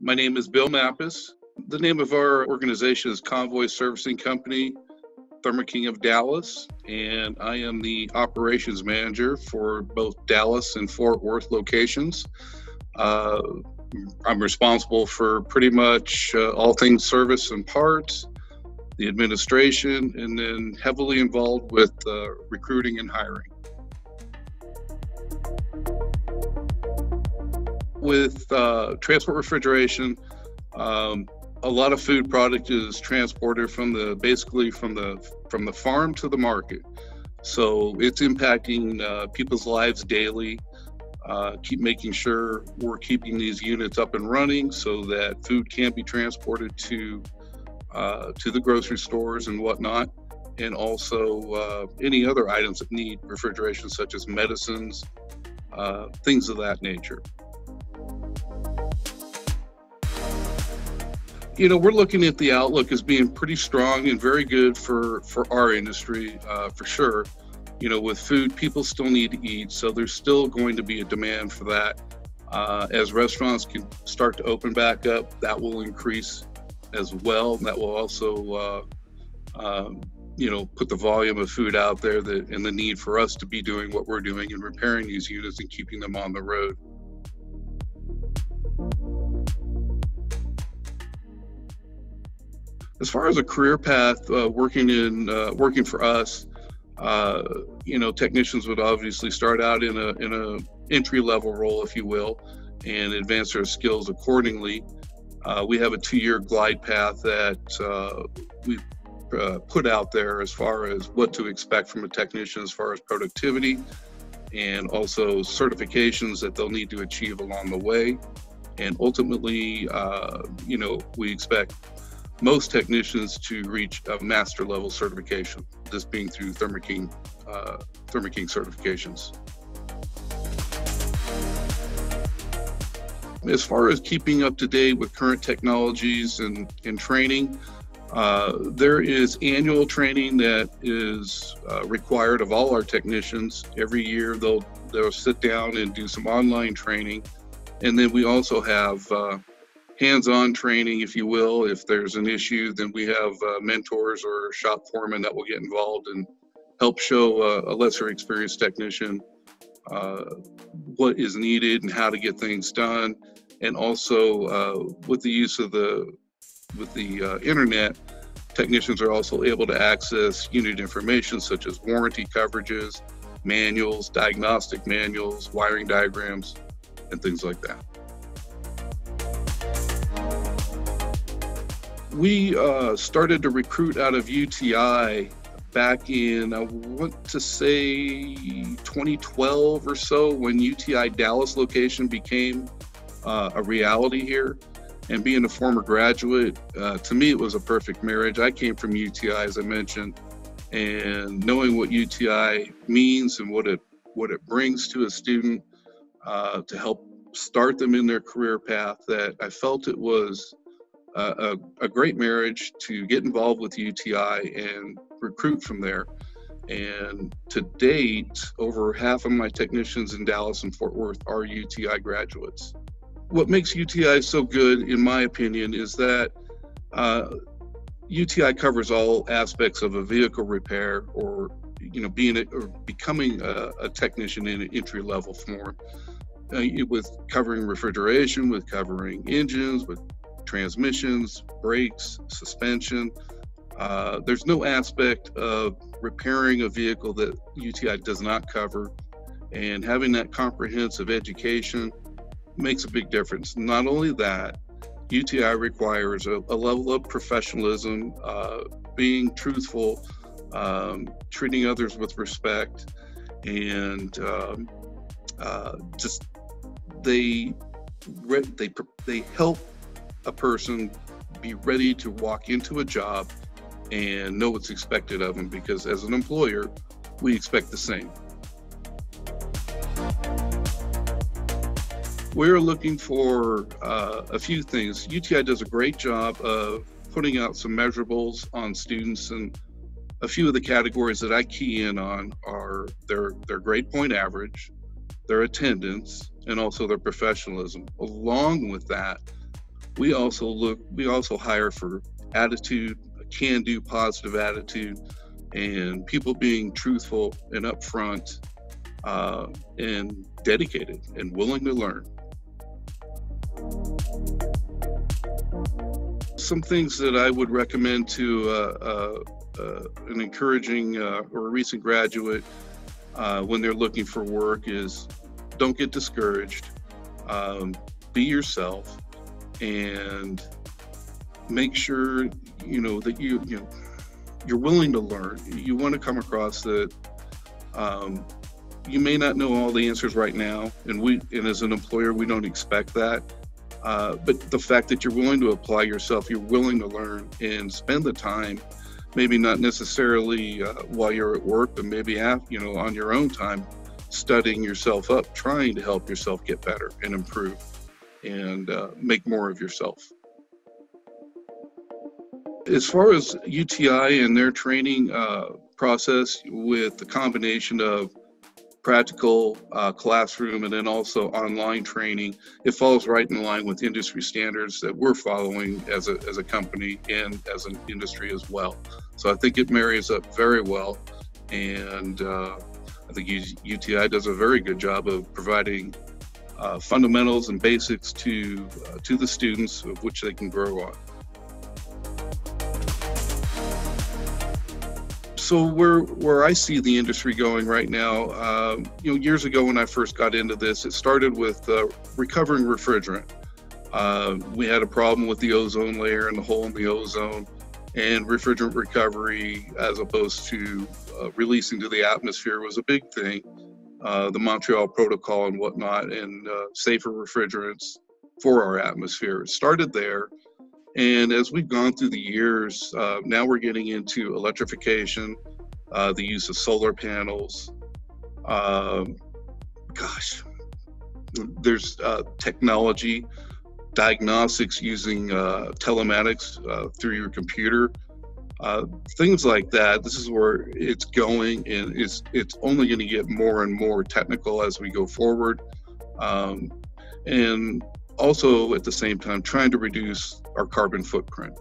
My name is Bill Mappis. The name of our organization is Convoy Servicing Company, Thermo of Dallas, and I am the operations manager for both Dallas and Fort Worth locations. I'm responsible for pretty much all things service and parts, the administration, and then heavily involved with recruiting and hiring. With transport refrigeration, a lot of food product is transported from the farm to the market. So it's impacting people's lives daily. Keep making sure we're keeping these units up and running so that food can be transported to the grocery stores and whatnot, and also any other items that need refrigeration, such as medicines, things of that nature. We're looking at the outlook as being pretty strong and very good for our industry, for sure. With food, people still need to eat, so there's still going to be a demand for that. As restaurants can start to open back up, that will increase as well. That will also, put the volume of food out there and the need for us to be doing what we're doing and repairing these units and keeping them on the road. As far as a career path, working for us, technicians would obviously start out in a entry-level role, if you will, and advance their skills accordingly. We have a 2-year glide path that we put out there as far as what to expect from a technician as far as productivity, and also certifications that they'll need to achieve along the way. And ultimately, we expect most technicians to reach a master level certification, this being through Thermo King certifications. As far as keeping up to date with current technologies and training, there is annual training that is required of all our technicians. Every year they'll sit down and do some online training, and then we also have hands-on training, if you will. If there's an issue, then we have mentors or shop foremen that will get involved and help show a lesser experienced technician what is needed and how to get things done. And also with the use of the internet, technicians are also able to access unit information such as warranty coverages, manuals, diagnostic manuals, wiring diagrams, and things like that. We started to recruit out of UTI back in, I want to say 2012 or so, when UTI Dallas location became a reality here. And being a former graduate, to me, it was a perfect marriage. I came from UTI, as I mentioned, and knowing what UTI means and what it brings to a student to help start them in their career path, that I felt it was a great marriage to get involved with UTI and recruit from there. And to date, over half of my technicians in Dallas and Fort Worth are UTI graduates. What makes UTI so good, in my opinion, is that UTI covers all aspects of a vehicle repair, or becoming a technician in an entry-level form, with covering refrigeration, with covering engines, with transmissions, brakes, suspension. There's no aspect of repairing a vehicle that UTI does not cover, and having that comprehensive education makes a big difference. Not only that, UTI requires a level of professionalism, being truthful, treating others with respect, and they help a person be ready to walk into a job and know what's expected of them, because as an employer, we expect the same. We're looking for a few things. UTI does a great job of putting out some measurables on students, and a few of the categories that I key in on are their grade point average, their attendance, and also their professionalism. Along with that, we also hire for attitude, a can-do positive attitude, and people being truthful and upfront, and dedicated and willing to learn. Some things that I would recommend to an encouraging or a recent graduate when they're looking for work is don't get discouraged. Be yourself and make sure that you're willing to learn. You want to come across that you may not know all the answers right now, and as an employer we don't expect that. But the fact that you're willing to apply yourself, you're willing to learn and spend the time, maybe not necessarily while you're at work, but maybe on your own time, studying yourself up, trying to help yourself get better and improve and make more of yourself. As far as UTI and their training process, with the combination of practical classroom and then also online training, it falls right in line with industry standards that we're following as a company and as an industry as well. So I think it marries up very well, and I think UTI does a very good job of providing fundamentals and basics to the students, of which they can grow on. So where I see the industry going right now, years ago when I first got into this, it started with recovering refrigerant. We had a problem with the ozone layer and the hole in the ozone, and refrigerant recovery, as opposed to releasing to the atmosphere, was a big thing. The Montreal Protocol and whatnot, and safer refrigerants for our atmosphere. It started there. And as we've gone through the years, now we're getting into electrification, the use of solar panels. There's technology, diagnostics using telematics through your computer, things like that. This is where it's going, and it's only going to get more and more technical as we go forward. And also at the same time trying to reduce our carbon footprint.